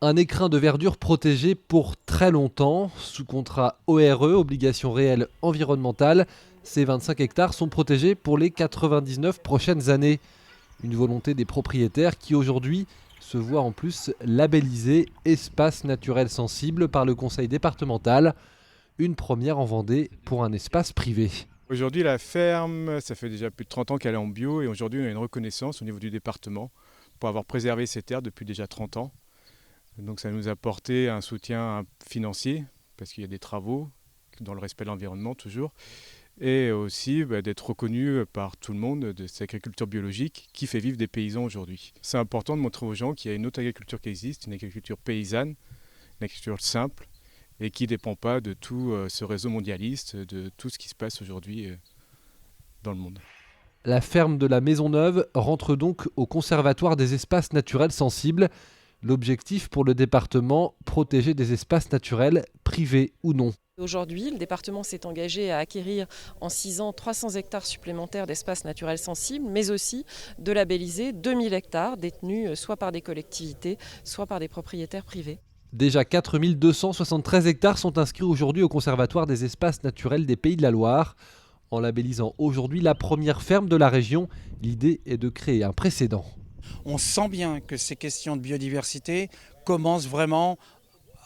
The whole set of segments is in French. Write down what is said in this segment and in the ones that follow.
Un écrin de verdure protégé pour très longtemps, sous contrat ORE, obligation réelle environnementale. Ces 25 hectares sont protégés pour les 99 prochaines années. Une volonté des propriétaires qui aujourd'hui se voit en plus labellisé espace naturel sensible par le conseil départemental. Une première en Vendée pour un espace privé. Aujourd'hui, la ferme, ça fait déjà plus de 30 ans qu'elle est en bio et aujourd'hui, on a une reconnaissance au niveau du département pour avoir préservé ces terres depuis déjà 30 ans. Donc ça nous a apporté un soutien financier parce qu'il y a des travaux dans le respect de l'environnement toujours et aussi d'être reconnu par tout le monde de cette agriculture biologique qui fait vivre des paysans aujourd'hui. C'est important de montrer aux gens qu'il y a une autre agriculture qui existe, une agriculture paysanne, une agriculture simple et qui ne dépend pas de tout ce réseau mondialiste, de tout ce qui se passe aujourd'hui dans le monde. La ferme de la Maisonneuve rentre donc au conservatoire des espaces naturels sensibles. L'objectif pour le département, protéger des espaces naturels, privés ou non. Aujourd'hui, le département s'est engagé à acquérir en 6 ans 300 hectares supplémentaires d'espaces naturels sensibles, mais aussi de labelliser 2000 hectares détenus soit par des collectivités, soit par des propriétaires privés. Déjà 4273 hectares sont inscrits aujourd'hui au conservatoire des espaces naturels des Pays de la Loire. En labellisant aujourd'hui la première ferme de la région, l'idée est de créer un précédent. On sent bien que ces questions de biodiversité commencent vraiment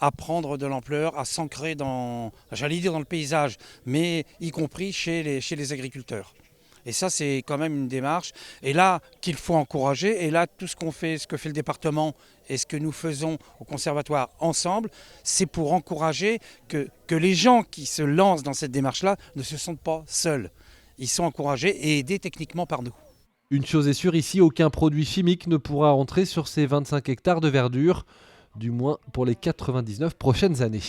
à prendre de l'ampleur, à s'ancrer dans le paysage, mais y compris chez les agriculteurs. Et ça, c'est quand même une démarche. Et là, qu'il faut encourager. Et là, tout ce qu'on fait, ce que fait le département et ce que nous faisons au conservatoire ensemble, c'est pour encourager que les gens qui se lancent dans cette démarche-là ne se sentent pas seuls. Ils sont encouragés et aidés techniquement par nous. Une chose est sûre, ici, aucun produit chimique ne pourra entrer sur ces 25 hectares de verdure, du moins pour les 99 prochaines années.